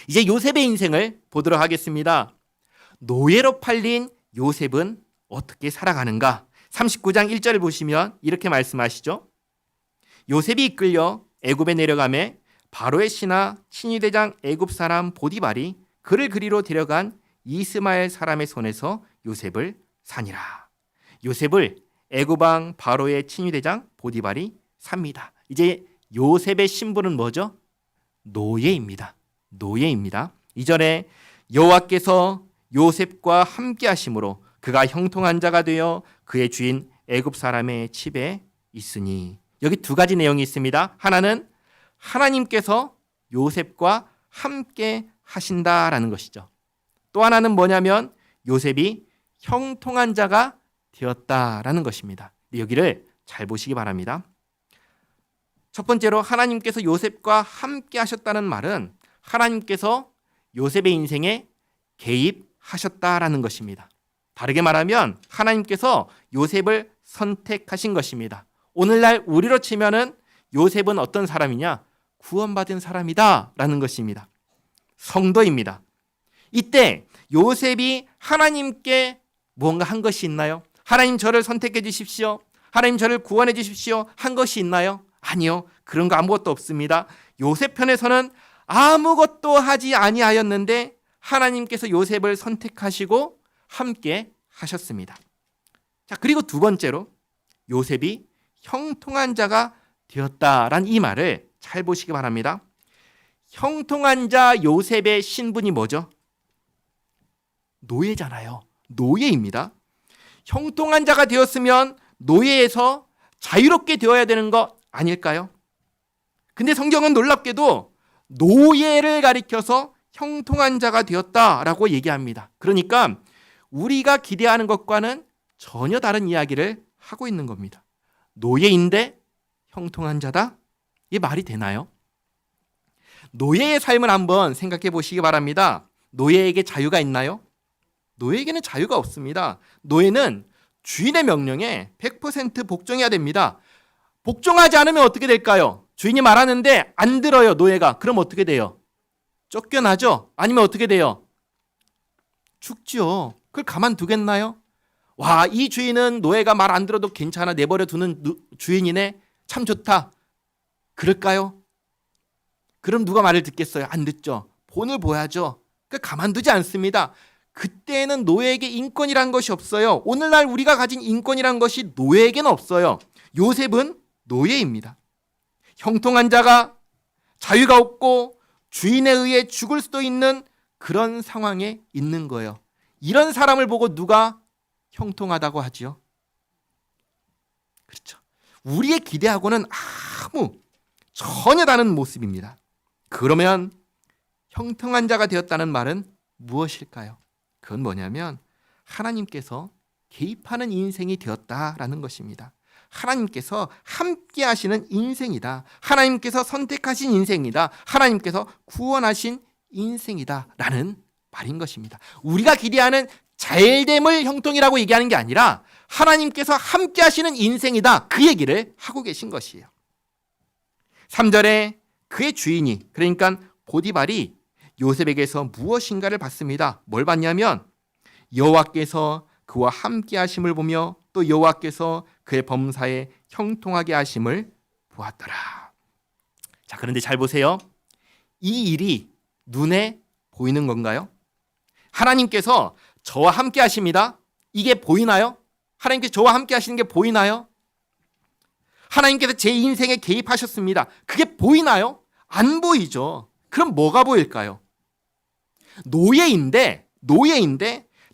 이제 요셉의 인생을 보도록 하겠습니다. 노예로 팔린 요셉은 어떻게 살아가는가? 39장 1절을 보시면 이렇게 말씀하시죠. 요셉이 이끌려 애굽에 내려가매 바로의 신하 친위대장 애굽 사람 보디발이 그를 그리로 데려간 이스마엘 사람의 손에서 요셉을 사니라. 요셉을 애굽 왕 바로의 친위대장 보디발이 삽니다. 이제 요셉의 신분은 뭐죠? 노예입니다. 노예입니다. 2절에 여호와께서 요셉과 함께 하심으로 그가 형통한 자가 되어 그의 주인 애굽 사람의 집에 있으니. 여기 두 가지 내용이 있습니다. 하나는 하나님께서 요셉과 함께 하신다라는 것이죠. 또 하나는 뭐냐면 요셉이 형통한 자가 되었다라는 것입니다. 여기를 잘 보시기 바랍니다. 첫 번째로 하나님께서 요셉과 함께 하셨다는 말은 하나님께서 요셉의 인생에 개입하셨다라는 것입니다. 다르게 말하면 하나님께서 요셉을 선택하신 것입니다. 오늘날 우리로 치면은 요셉은 어떤 사람이냐? 구원받은 사람이다라는 것입니다. 성도입니다. 이때 요셉이 하나님께 무언가 한 것이 있나요? 하나님 저를 선택해 주십시오. 하나님 저를 구원해 주십시오. 한 것이 있나요? 아니요. 그런 거 아무것도 없습니다. 요셉 편에서는 아무것도 하지 아니하였는데 하나님께서 요셉을 선택하시고 함께 하셨습니다. 자, 그리고 두 번째로 요셉이 형통한 자가 되었다라는 이 말을 잘 보시기 바랍니다. 형통한 자 요셉의 신분이 뭐죠? 노예잖아요. 노예입니다. 형통한 자가 되었으면 노예에서 자유롭게 되어야 되는 거 아닐까요? 근데 성경은 놀랍게도 노예를 가리켜서 형통한 자가 되었다라고 얘기합니다. 그러니까 우리가 기대하는 것과는 전혀 다른 이야기를 하고 있는 겁니다. 노예인데 형통한 자다? 이게 말이 되나요? 노예의 삶을 한번 생각해 보시기 바랍니다. 노예에게 자유가 있나요? 노예에게는 자유가 없습니다. 노예는 주인의 명령에 100% 복종해야 됩니다. 복종하지 않으면 어떻게 될까요? 주인이 말하는데 안 들어요, 노예가. 그럼 어떻게 돼요? 쫓겨나죠? 아니면 어떻게 돼요? 죽죠. 그걸 가만두겠나요? 와, 이 주인은 노예가 말 안 들어도 괜찮아, 내버려 두는 주인이네, 참 좋다. 그럴까요? 그럼 누가 말을 듣겠어요? 안 듣죠. 본을 보야죠. 그러니까 가만두지 않습니다. 그때는 노예에게 인권이란 것이 없어요. 오늘날 우리가 가진 인권이란 것이 노예에게는 없어요. 요셉은 노예입니다. 형통한 자가 자유가 없고 주인에 의해 죽을 수도 있는 그런 상황에 있는 거예요. 이런 사람을 보고 누가 형통하다고 하지요? 그렇죠. 우리의 기대하고는 전혀 다른 모습입니다. 그러면 형통한 자가 되었다는 말은 무엇일까요? 그건 뭐냐면 하나님께서 개입하는 인생이 되었다라는 것입니다. 하나님께서 함께 하시는 인생이다. 하나님께서 선택하신 인생이다. 하나님께서 구원하신 인생이다라는 말인 것입니다. 우리가 기대하는 잘됨을 형통이라고 얘기하는 게 아니라 하나님께서 함께 하시는 인생이다. 그 얘기를 하고 계신 것이에요. 3절에 그의 주인이, 그러니까 보디발이 요셉에게서 무엇인가를 받습니다. 뭘 받냐면 여호와께서 그와 함께 하심을 보며 또 여호와께서 그의 범사에 형통하게 하심을 보았더라. 자, 그런데 잘 보세요. 이 일이 눈에 보이는 건가요? 하나님께서 저와 함께 하십니다. 이게 보이나요? 하나님께서 저와 함께 하시는 게 보이나요? 하나님께서 제 인생에 개입하셨습니다. 그게 보이나요? 안 보이죠. 그럼 뭐가 보일까요? 노예인데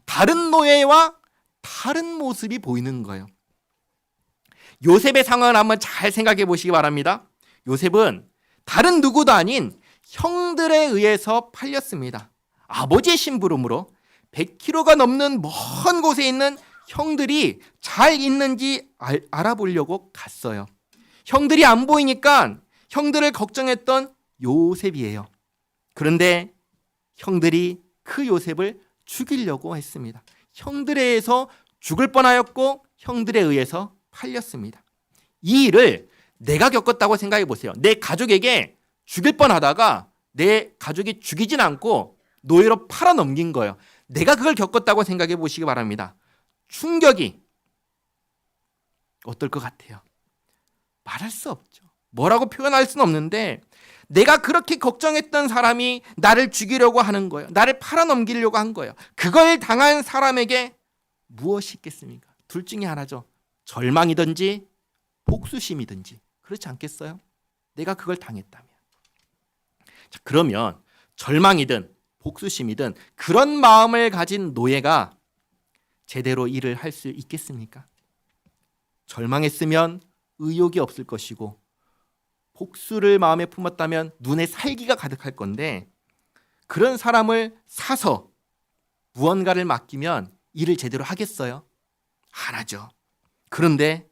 다른 노예와 다른 모습이 보이는 거예요. 요셉의 상황을 한번 잘 생각해 보시기 바랍니다. 요셉은 다른 누구도 아닌 형들에 의해서 팔렸습니다. 아버지의 심부름으로 100km가 넘는 먼 곳에 있는 형들이 잘 있는지 알아보려고 갔어요. 형들이 안 보이니까 형들을 걱정했던 요셉이에요. 그런데 형들이 그 요셉을 죽이려고 했습니다. 형들에 의해서 죽을 뻔하였고 형들에 의해서 팔렸습니다. 이 일을 내가 겪었다고 생각해 보세요. 내 가족에게 죽일 뻔하다가 내 가족이 죽이진 않고 노예로 팔아넘긴 거예요. 내가 그걸 겪었다고 생각해 보시기 바랍니다. 충격이 어떨 것 같아요? 말할 수 없죠. 뭐라고 표현할 수는 없는데 내가 그렇게 걱정했던 사람이 나를 죽이려고 하는 거예요. 나를 팔아넘기려고 한 거예요. 그걸 당한 사람에게 무엇이 있겠습니까? 둘 중에 하나죠. 절망이든지 복수심이든지. 그렇지 않겠어요? 내가 그걸 당했다면. 자, 그러면 절망이든 복수심이든 그런 마음을 가진 노예가 제대로 일을 할 수 있겠습니까? 절망했으면 의욕이 없을 것이고 복수를 마음에 품었다면 눈에 살기가 가득할 건데 그런 사람을 사서 무언가를 맡기면 일을 제대로 하겠어요? 안 하죠. 그런데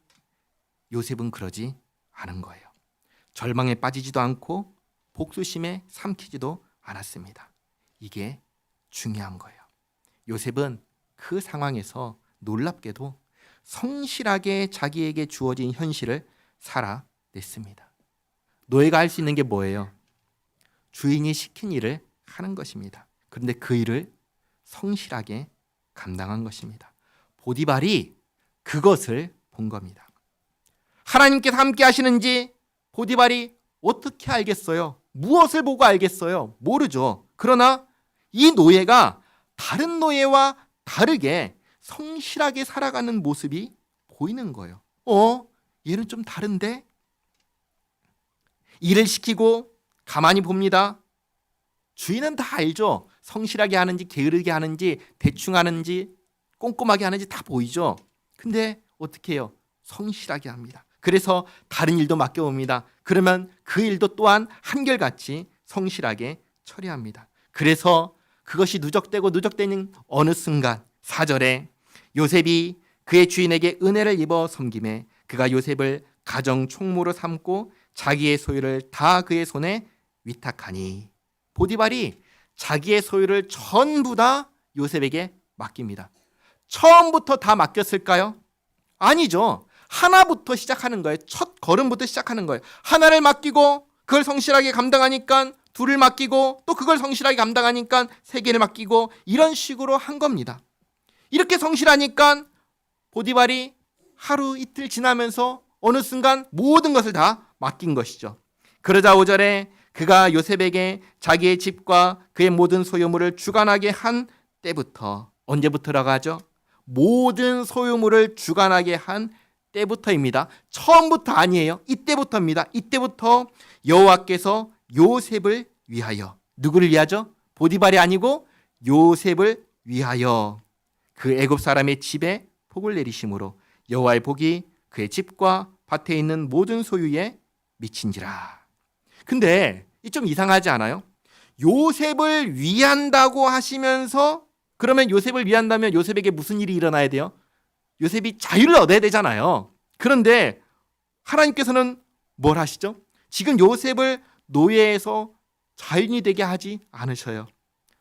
요셉은 그러지 않은 거예요. 절망에 빠지지도 않고 복수심에 삼키지도 않았습니다. 이게 중요한 거예요. 요셉은 그 상황에서 놀랍게도 성실하게 자기에게 주어진 현실을 살아냈습니다. 노예가 할 수 있는 게 뭐예요? 주인이 시킨 일을 하는 것입니다. 그런데 그 일을 성실하게 감당한 것입니다. 보디발이 그것을 본 겁니다. 하나님께서 함께 하시는지 보디발이 어떻게 알겠어요? 무엇을 보고 알겠어요? 모르죠. 그러나 이 노예가 다른 노예와 다르게 성실하게 살아가는 모습이 보이는 거예요. 얘는 좀 다른데? 일을 시키고 가만히 봅니다. 주인은 다 알죠. 성실하게 하는지 게으르게 하는지 대충 하는지 꼼꼼하게 하는지 다 보이죠. 근데 어떻게 해요? 성실하게 합니다. 그래서 다른 일도 맡겨봅니다. 그러면 그 일도 또한 한결같이 성실하게 처리합니다. 그래서 그것이 누적되는 어느 순간 4절에 요셉이 그의 주인에게 은혜를 입어 섬김에 그가 요셉을 가정 총무로 삼고 자기의 소유를 다 그의 손에 위탁하니 보디발이 자기의 소유를 전부 다 요셉에게 맡깁니다. 처음부터 다 맡겼을까요? 아니죠. 하나부터 시작하는 거예요. 첫 걸음부터 시작하는 거예요. 하나를 맡기고 그걸 성실하게 감당하니까 둘을 맡기고 또 그걸 성실하게 감당하니까 세 개를 맡기고 이런 식으로 한 겁니다. 이렇게 성실하니까 보디발이 하루 이틀 지나면서 어느 순간 모든 것을 다 맡긴 것이죠. 그러자 5절에 그가 요셉에게 자기의 집과 그의 모든 소유물을 주관하게 한 때부터 언제부터라고 하죠? 모든 소유물을 주관하게 한 때부터입니다. 처음부터 아니에요. 이때부터입니다. 이때부터 여호와께서 요셉을 위하여 누구를 위하죠? 보디발이 아니고 요셉을 위하여 그 애굽 사람의 집에 복을 내리심으로 여호와의 복이 그의 집과 밭에 있는 모든 소유에 미친지라. 근데 이 좀 이상하지 않아요? 요셉을 위한다고 하시면서 그러면 요셉을 위한다면 요셉에게 무슨 일이 일어나야 돼요? 요셉이 자유를 얻어야 되잖아요. 그런데 하나님께서는 뭘 하시죠? 지금 요셉을 노예에서 자유인이 되게 하지 않으셔요.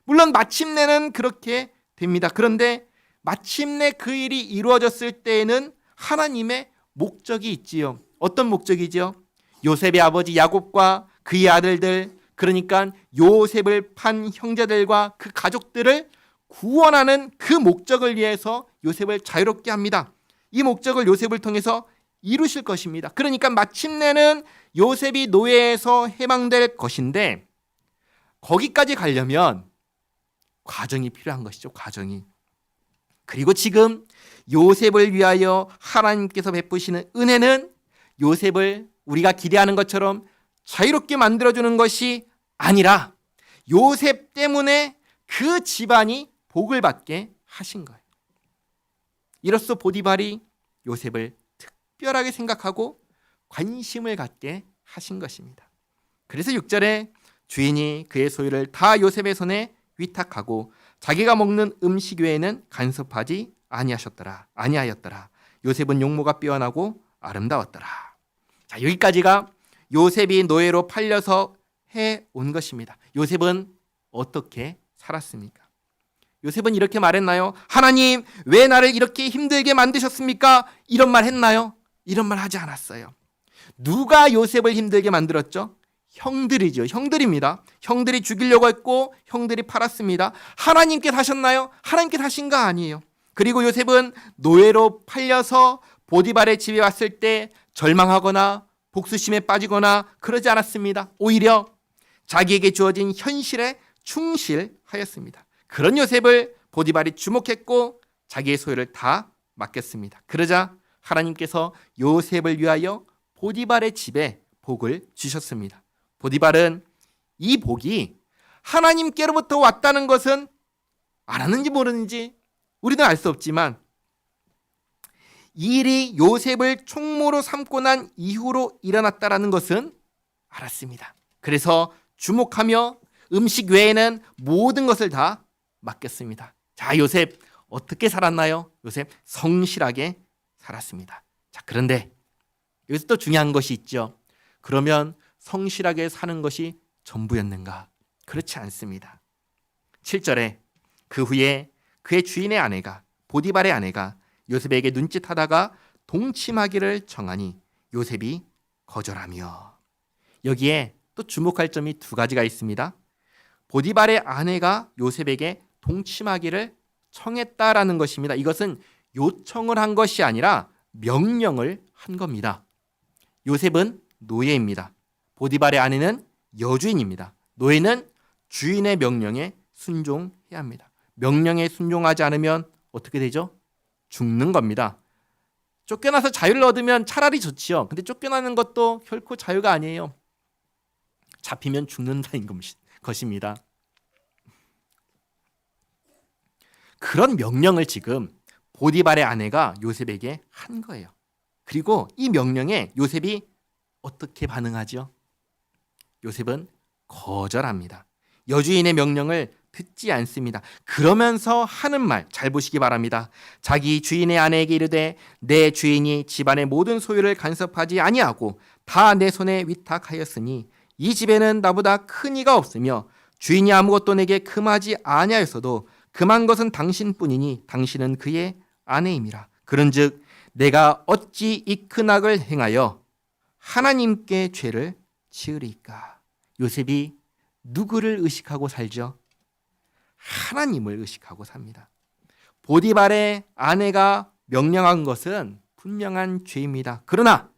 물론 마침내는 그렇게 됩니다. 그런데 마침내 그 일이 이루어졌을 때에는 하나님의 목적이 있지요. 어떤 목적이지요? 요셉의 아버지 야곱과 그의 아들들, 그러니까 요셉을 판 형제들과 그 가족들을 구원하는 그 목적을 위해서 요셉을 자유롭게 합니다. 이 목적을 요셉을 통해서 이루실 것입니다. 그러니까 마침내는 요셉이 노예에서 해방될 것인데 거기까지 가려면 과정이 필요한 것이죠. 과정이. 그리고 지금 요셉을 위하여 하나님께서 베푸시는 은혜는 요셉을 우리가 기대하는 것처럼 자유롭게 만들어주는 것이 아니라 요셉 때문에 그 집안이 복을 받게 하신 거예요. 이로써 보디발이 요셉을 특별하게 생각하고 관심을 갖게 하신 것입니다. 그래서 6절에 주인이 그의 소유를 다 요셉의 손에 위탁하고 자기가 먹는 음식 외에는 간섭하지 아니하였더라. 요셉은 용모가 빼어나고 아름다웠더라. 자, 여기까지가 요셉이 노예로 팔려서 해온 것입니다. 요셉은 어떻게 살았습니까? 요셉은 이렇게 말했나요? 하나님, 왜 나를 이렇게 힘들게 만드셨습니까? 이런 말 했나요? 이런 말 하지 않았어요. 누가 요셉을 힘들게 만들었죠? 형들이죠. 형들입니다. 형들이 죽이려고 했고 형들이 팔았습니다. 하나님께 사셨나요? 하나님께 사신가? 아니에요. 그리고 요셉은 노예로 팔려서 보디발의 집에 왔을 때 절망하거나 복수심에 빠지거나 그러지 않았습니다. 오히려 자기에게 주어진 현실에 충실하였습니다. 그런 요셉을 보디발이 주목했고 자기의 소유를 다 맡겼습니다. 그러자 하나님께서 요셉을 위하여 보디발의 집에 복을 주셨습니다. 보디발은 이 복이 하나님께로부터 왔다는 것은 알았는지 모르는지 우리는 알 수 없지만 이 일이 요셉을 총무로 삼고 난 이후로 일어났다는 것은 알았습니다. 그래서 주목하며 음식 외에는 모든 것을 다 맡겼습니다. 자, 요셉 어떻게 살았나요? 요셉 성실하게 살았습니다. 자, 그런데 여기서 또 중요한 것이 있죠. 그러면 성실하게 사는 것이 전부였는가? 그렇지 않습니다. 7절에 그 후에 그의 주인의 아내가 보디발의 아내가 요셉에게 눈짓하다가 동침하기를 청하니 요셉이 거절하며. 여기에 또 주목할 점이 두 가지가 있습니다. 보디발의 아내가 요셉에게 동침하기를 청했다라는 것입니다. 이것은 요청을 한 것이 아니라 명령을 한 겁니다. 요셉은 노예입니다. 보디발의 아내는 여주인입니다. 노예는 주인의 명령에 순종해야 합니다. 명령에 순종하지 않으면 어떻게 되죠? 죽는 겁니다. 쫓겨나서 자유를 얻으면 차라리 좋지요. 근데 쫓겨나는 것도 결코 자유가 아니에요. 잡히면 죽는다는 것입니다. 그런 명령을 지금 보디발의 아내가 요셉에게 한 거예요. 그리고 이 명령에 요셉이 어떻게 반응하죠? 요셉은 거절합니다. 여주인의 명령을 듣지 않습니다. 그러면서 하는 말 잘 보시기 바랍니다. 자기 주인의 아내에게 이르되 내 주인이 집안의 모든 소유를 간섭하지 아니하고 다 내 손에 위탁하였으니 이 집에는 나보다 큰 이가 없으며 주인이 아무것도 내게 금하지 아니하였어도 금한 것은 당신뿐이니 당신은 그의 아내임이라. 그런즉 내가 어찌 이 큰 악을 행하여 하나님께 죄를 지으리까? 요셉이 누구를 의식하고 살죠? 하나님을 의식하고 삽니다. 보디발의 아내가 명령한 것은 분명한 죄입니다. 그러나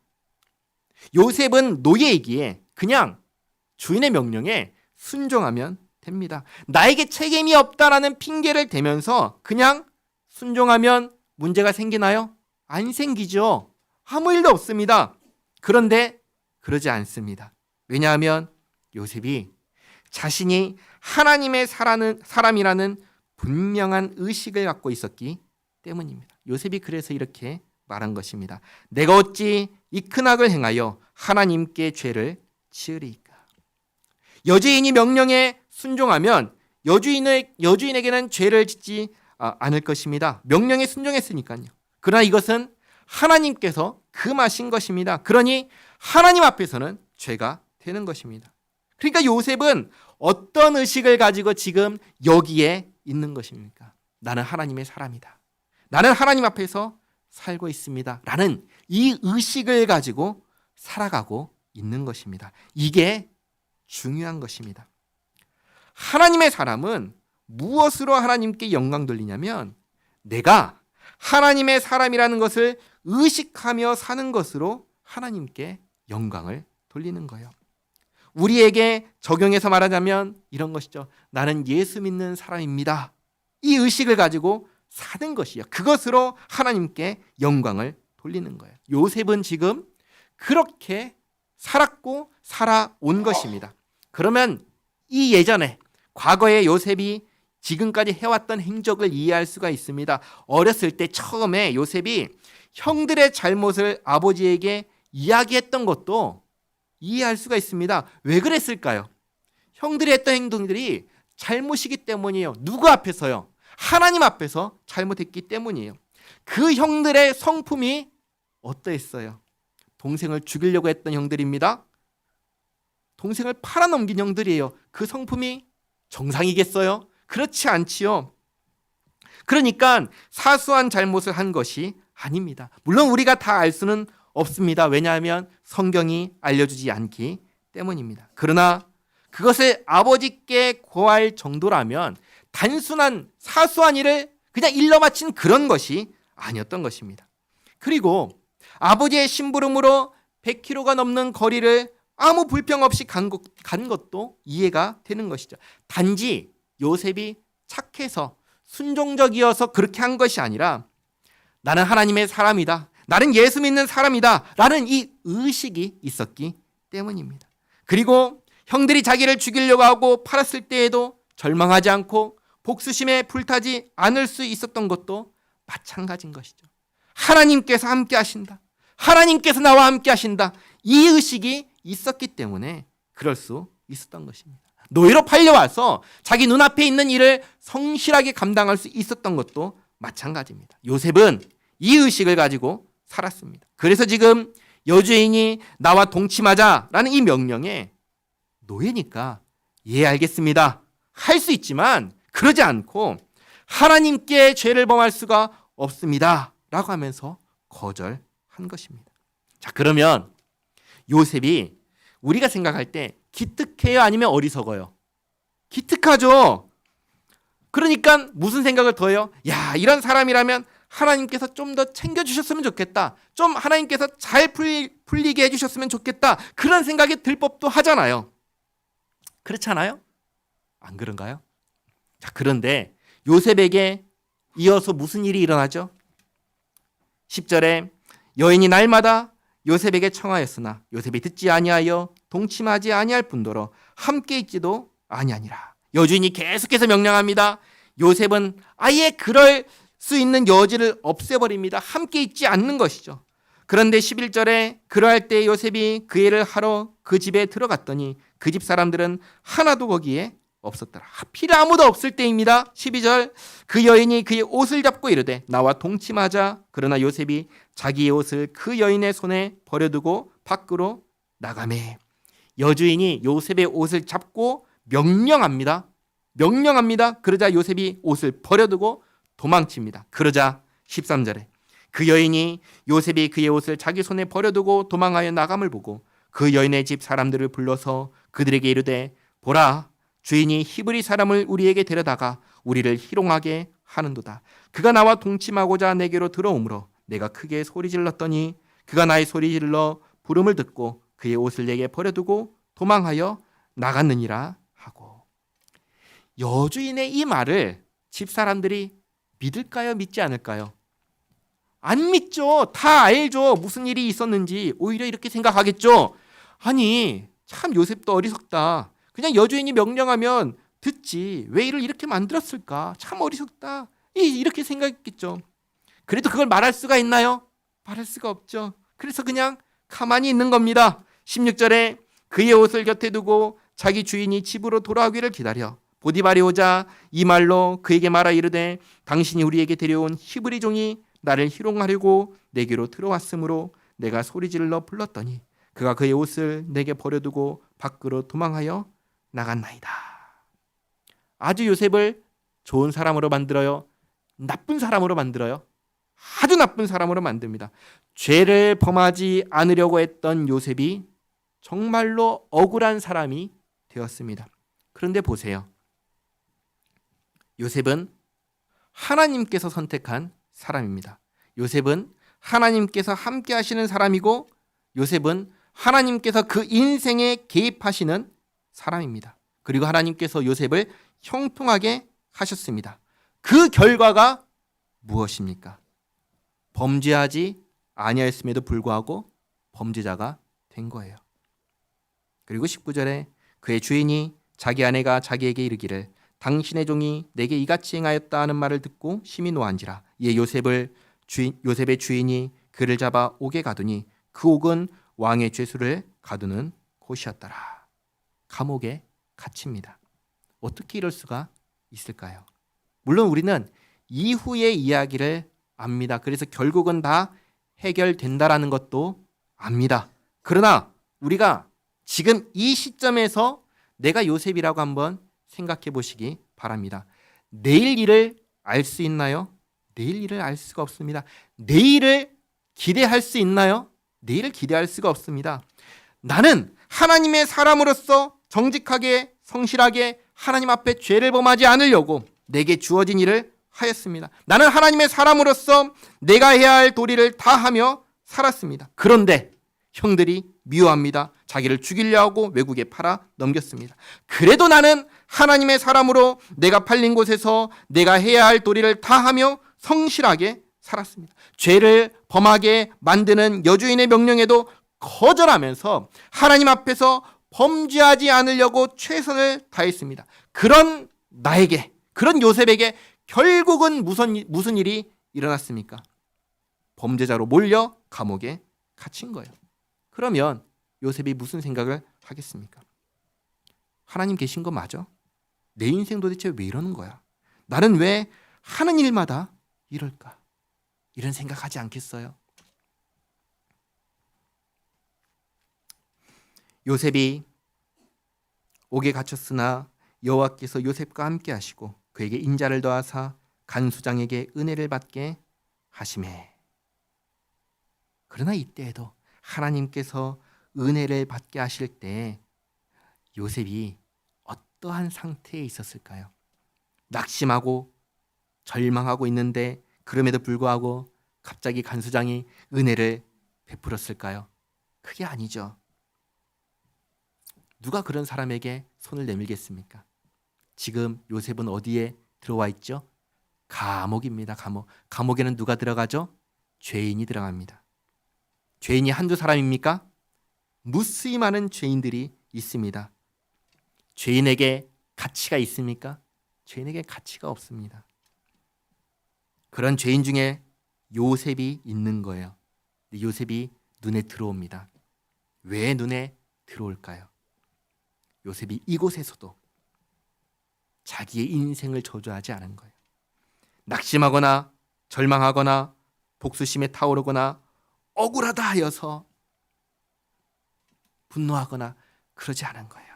요셉은 노예이기에 그냥 주인의 명령에 순종하면 됩니다. 나에게 책임이 없다라는 핑계를 대면서 그냥 순종하면 문제가 생기나요? 안 생기죠. 아무 일도 없습니다. 그런데 그러지 않습니다. 왜냐하면 요셉이 자신이 하나님의 사람이라는 분명한 의식을 갖고 있었기 때문입니다. 요셉이 그래서 이렇게 말한 것입니다. 내가 어찌 이 큰 악을 행하여 하나님께 죄를 지으리까? 여주인이 명령에 순종하면 여주인에게는 죄를 짓지 않을 것입니다. 명령에 순종했으니까요. 그러나 이것은 하나님께서 금하신 것입니다. 그러니 하나님 앞에서는 죄가 되는 것입니다. 그러니까 요셉은 어떤 의식을 가지고 지금 여기에 있는 것입니까? 나는 하나님의 사람이다. 나는 하나님 앞에서 살고 있습니다. 라는 이 의식을 가지고 살아가고 있는 것입니다. 이게 중요한 것입니다. 하나님의 사람은 무엇으로 하나님께 영광 돌리냐면 내가 하나님의 사람이라는 것을 의식하며 사는 것으로 하나님께 영광을 돌리는 거예요. 우리에게 적용해서 말하자면 이런 것이죠. 나는 예수 믿는 사람입니다. 이 의식을 가지고 사는 것이요. 그것으로 하나님께 영광을 돌리는 거예요. 요셉은 지금 그렇게 살았고 살아온 것입니다. 그러면 이 예전에 과거에 요셉이 지금까지 해왔던 행적을 이해할 수가 있습니다. 어렸을 때 처음에 요셉이 형들의 잘못을 아버지에게 이야기했던 것도 이해할 수가 있습니다. 왜 그랬을까요? 형들이 했던 행동들이 잘못이기 때문이에요. 누구 앞에서요? 하나님 앞에서 잘못했기 때문이에요. 그 형들의 성품이 어떠했어요? 동생을 죽이려고 했던 형들입니다. 동생을 팔아넘긴 형들이에요. 그 성품이 정상이겠어요? 그렇지 않지요. 그러니까 사소한 잘못을 한 것이 아닙니다. 물론 우리가 다 알 수는 없습니다. 왜냐하면 성경이 알려주지 않기 때문입니다. 그러나 그것을 아버지께 고할 정도라면 단순한 사소한 일을 그냥 일러 바친 그런 것이 아니었던 것입니다. 그리고 아버지의 심부름으로 100km가 넘는 거리를 아무 불평 없이 간 것도 이해가 되는 것이죠. 단지 요셉이 착해서 순종적이어서 그렇게 한 것이 아니라 나는 하나님의 사람이다, 나는 예수 믿는 사람이다 라는 이 의식이 있었기 때문입니다. 그리고 형들이 자기를 죽이려고 하고 팔았을 때에도 절망하지 않고 복수심에 불타지 않을 수 있었던 것도 마찬가지인 것이죠. 하나님께서 함께 하신다, 하나님께서 나와 함께 하신다, 이 의식이 있었기 때문에 그럴 수 있었던 것입니다. 노예로 팔려와서 자기 눈앞에 있는 일을 성실하게 감당할 수 있었던 것도 마찬가지입니다. 요셉은 이 의식을 가지고 살았습니다. 그래서 지금 여주인이 나와 동침하자라는 이 명령에 노예니까 예 알겠습니다 할 수 있지만 그러지 않고 하나님께 죄를 범할 수가 없습니다 라고 하면서 거절한 것입니다. 자, 그러면 요셉이 우리가 생각할 때 기특해요, 아니면 어리석어요? 기특하죠. 그러니까 무슨 생각을 더 해요? 야, 이런 사람이라면 하나님께서 좀 더 챙겨주셨으면 좋겠다, 좀 하나님께서 잘 풀리게 해주셨으면 좋겠다, 그런 생각이 들 법도 하잖아요. 그렇잖아요? 안 그런가요? 자, 그런데 요셉에게 이어서 무슨 일이 일어나죠? 10절에 여인이 날마다 요셉에게 청하였으나 요셉이 듣지 아니하여 동침하지 아니할 뿐더러 함께 있지도 아니하니라. 여주인이 계속해서 명령합니다. 요셉은 아예 그럴 수 있는 여지를 없애버립니다. 함께 있지 않는 것이죠. 그런데 11절에 그러할 때 요셉이 그 일을 하러 그 집에 들어갔더니 그 집 사람들은 하나도 거기에 없었더라. 하필 아무도 없을 때입니다. 12절 그 여인이 그의 옷을 잡고 이르되 나와 동침하자. 그러나 요셉이 자기의 옷을 그 여인의 손에 버려두고 밖으로 나가매. 여주인이 요셉의 옷을 잡고 명령합니다. 그러자 요셉이 옷을 버려두고 도망칩니다. 그러자 13절에 그 여인이 요셉이 그의 옷을 자기 손에 버려두고 도망하여 나감을 보고 그 여인의 집 사람들을 불러서 그들에게 이르되 보라, 주인이 히브리 사람을 우리에게 데려다가 우리를 희롱하게 하는도다. 그가 나와 동침하고자 내게로 들어오므로 내가 크게 소리질렀더니 그가 나의 소리질러 부름을 듣고 그의 옷을 내게 버려두고 도망하여 나갔느니라 하고. 여주인의 이 말을 집사람들이 믿을까요? 믿지 않을까요? 안 믿죠. 다 알죠. 무슨 일이 있었는지. 오히려 이렇게 생각하겠죠. 아니, 참 요셉도 어리석다. 그냥 여주인이 명령하면 듣지. 왜 일을 이렇게 만들었을까? 참 어리석다. 이렇게 생각했겠죠. 그래도 그걸 말할 수가 있나요? 말할 수가 없죠. 그래서 그냥 가만히 있는 겁니다. 16절에 그의 옷을 곁에 두고 자기 주인이 집으로 돌아오기를 기다려 보디발이 오자 이 말로 그에게 말하 이르되 당신이 우리에게 데려온 히브리 종이 나를 희롱하려고 내게로 들어왔으므로 내가 소리질러 불렀더니 그가 그의 옷을 내게 버려두고 밖으로 도망하여 나갔나이다. 아주 요셉을 좋은 사람으로 만들어요? 나쁜 사람으로 만들어요? 아주 나쁜 사람으로 만듭니다. 죄를 범하지 않으려고 했던 요셉이 정말로 억울한 사람이 되었습니다. 그런데 보세요. 요셉은 하나님께서 선택한 사람입니다. 요셉은 하나님께서 함께 하시는 사람이고 요셉은 하나님께서 그 인생에 개입하시는 사람입니다. 그리고 하나님께서 요셉을 형통하게 하셨습니다. 그 결과가 무엇입니까? 범죄하지 아니하였음에도 불구하고 범죄자가 된 거예요. 그리고 19절에 그의 주인이 자기 아내가 자기에게 이르기를 당신의 종이 내게 이같이 행하였다 하는 말을 듣고 심히 노한지라. 이에 요셉의 주인이 그를 잡아 옥에 가두니 그 옥은 왕의 죄수를 가두는 곳이었더라. 감옥에 갇힙니다. 어떻게 이럴 수가 있을까요? 물론 우리는 이후의 이야기를 압니다. 그래서 결국은 다 해결된다라는 것도 압니다. 그러나 우리가 지금 이 시점에서 내가 요셉이라고 한번 생각해 보시기 바랍니다. 내일 일을 알 수 있나요? 내일 일을 알 수가 없습니다. 내일을 기대할 수 있나요? 내일을 기대할 수가 없습니다. 나는 하나님의 사람으로서 정직하게 성실하게 하나님 앞에 죄를 범하지 않으려고 내게 주어진 일을 하였습니다. 나는 하나님의 사람으로서 내가 해야 할 도리를 다 하며 살았습니다. 그런데 형들이 미워합니다. 자기를 죽이려 하고 외국에 팔아 넘겼습니다. 그래도 나는 하나님의 사람으로 내가 팔린 곳에서 내가 해야 할 도리를 다 하며 성실하게 살았습니다. 죄를 범하게 만드는 여주인의 명령에도 거절하면서 하나님 앞에서 범죄하지 않으려고 최선을 다했습니다. 그런 나에게, 그런 요셉에게 결국은 무슨 일이 일어났습니까? 범죄자로 몰려 감옥에 갇힌 거예요. 그러면 요셉이 무슨 생각을 하겠습니까? 하나님 계신 거 맞아? 내 인생 도대체 왜 이러는 거야? 나는 왜 하는 일마다 이럴까? 이런 생각하지 않겠어요? 요셉이 옥에 갇혔으나 여호와께서 요셉과 함께 하시고 그에게 인자를 더하사 간수장에게 은혜를 받게 하시매. 그러나 이때에도 하나님께서 은혜를 받게 하실 때 요셉이 어떠한 상태에 있었을까요? 낙심하고 절망하고 있는데 그럼에도 불구하고 갑자기 간수장이 은혜를 베풀었을까요? 그게 아니죠. 누가 그런 사람에게 손을 내밀겠습니까? 지금 요셉은 어디에 들어와 있죠? 감옥입니다. 감옥. 감옥에는 누가 들어가죠? 죄인이 들어갑니다. 죄인이 한두 사람입니까? 무수히 많은 죄인들이 있습니다. 죄인에게 가치가 있습니까? 죄인에게 가치가 없습니다. 그런 죄인 중에 요셉이 있는 거예요. 요셉이 눈에 들어옵니다. 왜 눈에 들어올까요? 요셉이 이곳에서도 자기의 인생을 저주하지 않은 거예요. 낙심하거나 절망하거나 복수심에 타오르거나 억울하다 하여서 분노하거나 그러지 않은 거예요.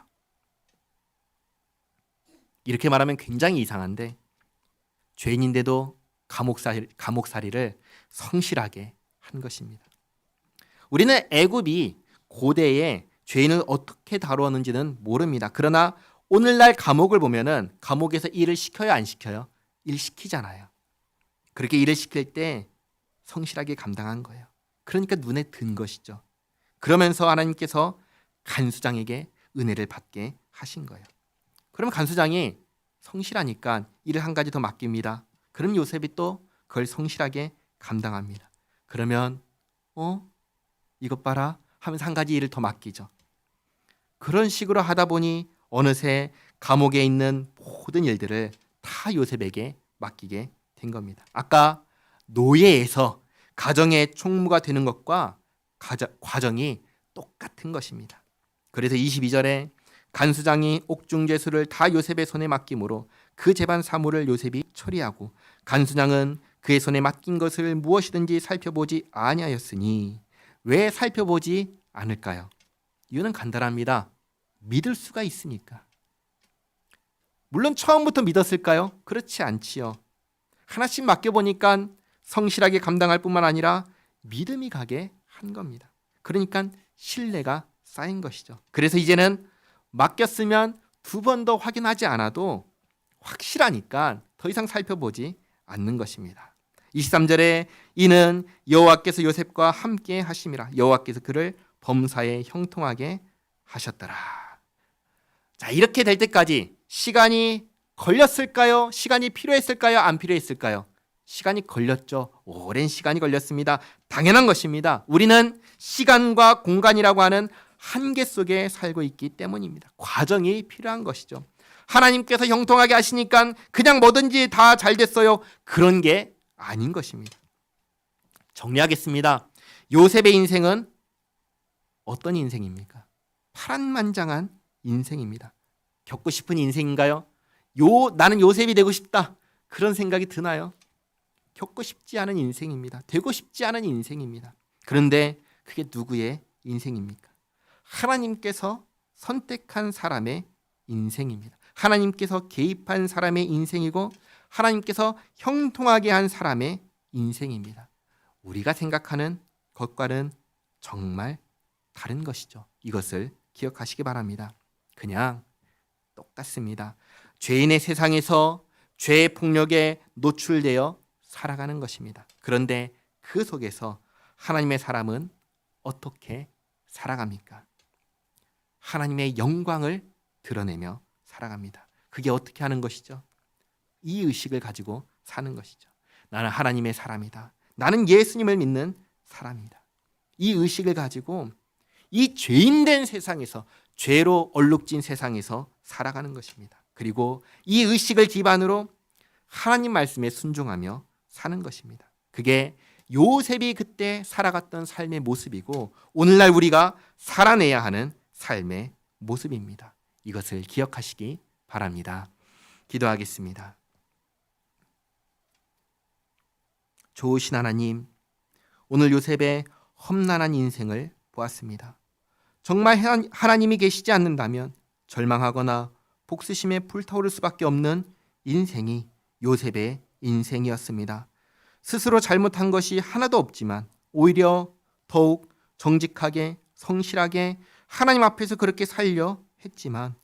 이렇게 말하면 굉장히 이상한데 죄인인데도 감옥살이를 성실하게 한 것입니다. 우리는 애굽이 고대에 죄인을 어떻게 다루었는지는 모릅니다. 그러나 오늘날 감옥을 보면은 감옥에서 일을 시켜요, 안 시켜요? 일 시키잖아요. 그렇게 일을 시킬 때 성실하게 감당한 거예요. 그러니까 눈에 든 것이죠. 그러면서 하나님께서 간수장에게 은혜를 받게 하신 거예요. 그러면 간수장이 성실하니까 일을 한 가지 더 맡깁니다. 그럼 요셉이 또 그걸 성실하게 감당합니다. 그러면 이것 봐라 하면서 한 가지 일을 더 맡기죠. 그런 식으로 하다 보니 어느새 감옥에 있는 모든 일들을 다 요셉에게 맡기게 된 겁니다. 아까 노예에서 가정의 총무가 되는 것과 과정이 똑같은 것입니다. 그래서 22절에 간수장이 옥중죄수를 다 요셉의 손에 맡김으로 그 재반 사물을 요셉이 처리하고 간수장은 그의 손에 맡긴 것을 무엇이든지 살펴보지 아니하였으니 왜 살펴보지 않을까요? 이유는 간단합니다. 믿을 수가 있으니까. 물론 처음부터 믿었을까요? 그렇지 않지요. 하나씩 맡겨보니까 성실하게 감당할 뿐만 아니라 믿음이 가게 한 겁니다. 그러니까 신뢰가 쌓인 것이죠. 그래서 이제는 맡겼으면 두 번 더 확인하지 않아도 확실하니까 더 이상 살펴보지 않는 것입니다. 23절에 이는 여호와께서 요셉과 함께 하심이라 여호와께서 그를 범사에 형통하게 하셨더라. 자, 이렇게 될 때까지 시간이 걸렸을까요? 시간이 필요했을까요? 안 필요했을까요? 시간이 걸렸죠. 오랜 시간이 걸렸습니다. 당연한 것입니다. 우리는 시간과 공간이라고 하는 한계 속에 살고 있기 때문입니다. 과정이 필요한 것이죠. 하나님께서 형통하게 하시니까 그냥 뭐든지 다 잘 됐어요. 그런 게 아닌 것입니다. 정리하겠습니다. 요셉의 인생은 어떤 인생입니까? 파란만장한 인생입니다. 겪고 싶은 인생인가요? 나는 요셉이 되고 싶다. 그런 생각이 드나요? 겪고 싶지 않은 인생입니다. 되고 싶지 않은 인생입니다. 그런데 그게 누구의 인생입니까? 하나님께서 선택한 사람의 인생입니다. 하나님께서 개입한 사람의 인생이고 하나님께서 형통하게 한 사람의 인생입니다. 우리가 생각하는 것과는 정말 다른 것이죠. 이것을 기억하시기 바랍니다. 그냥 똑같습니다. 죄인의 세상에서 죄의 폭력에 노출되어 살아가는 것입니다. 그런데 그 속에서 하나님의 사람은 어떻게 살아갑니까? 하나님의 영광을 드러내며 살아갑니다. 그게 어떻게 하는 것이죠? 이 의식을 가지고 사는 것이죠. 나는 하나님의 사람이다. 나는 예수님을 믿는 사람이다. 이 의식을 가지고 이 죄인된 세상에서, 죄로 얼룩진 세상에서 살아가는 것입니다. 그리고 이 의식을 기반으로 하나님 말씀에 순종하며 사는 것입니다. 그게 요셉이 그때 살아갔던 삶의 모습이고 오늘날 우리가 살아내야 하는 삶의 모습입니다. 이것을 기억하시기 바랍니다. 기도하겠습니다. 좋으신 하나님, 오늘 요셉의 험난한 인생을 보았습니다. 정말 하나님이 계시지 않는다면 절망하거나 복수심에 불타오를 수밖에 없는 인생이 요셉의 인생이었습니다. 스스로 잘못한 것이 하나도 없지만 오히려 더욱 정직하게 성실하게 하나님 앞에서 그렇게 살려 했지만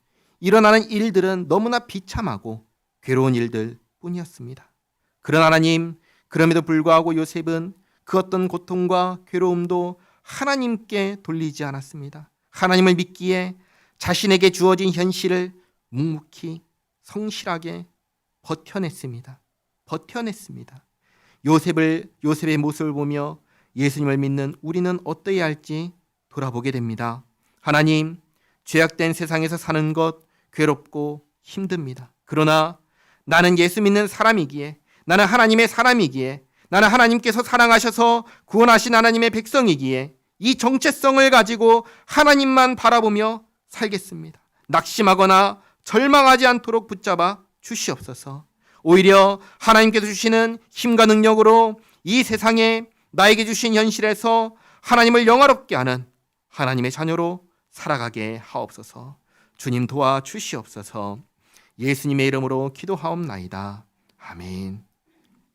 일어나는 일들은 너무나 비참하고 괴로운 일들 뿐이었습니다. 그러나 하나님, 그럼에도 불구하고 요셉은 그 어떤 고통과 괴로움도 하나님께 돌리지 않았습니다. 하나님을 믿기에 자신에게 주어진 현실을 묵묵히 성실하게 버텨냈습니다. 요셉의 모습을 보며 예수님을 믿는 우리는 어떠해야 할지 돌아보게 됩니다. 하나님, 죄악된 세상에서 사는 것 괴롭고 힘듭니다. 그러나 나는 예수 믿는 사람이기에, 나는 하나님의 사람이기에, 나는 하나님께서 사랑하셔서 구원하신 하나님의 백성이기에 이 정체성을 가지고 하나님만 바라보며 살겠습니다. 낙심하거나 절망하지 않도록 붙잡아 주시옵소서. 오히려 하나님께서 주시는 힘과 능력으로 이 세상에 나에게 주신 현실에서 하나님을 영화롭게 하는 하나님의 자녀로 살아가게 하옵소서. 주님 도와 주시옵소서. 예수님의 이름으로 기도하옵나이다. 아멘.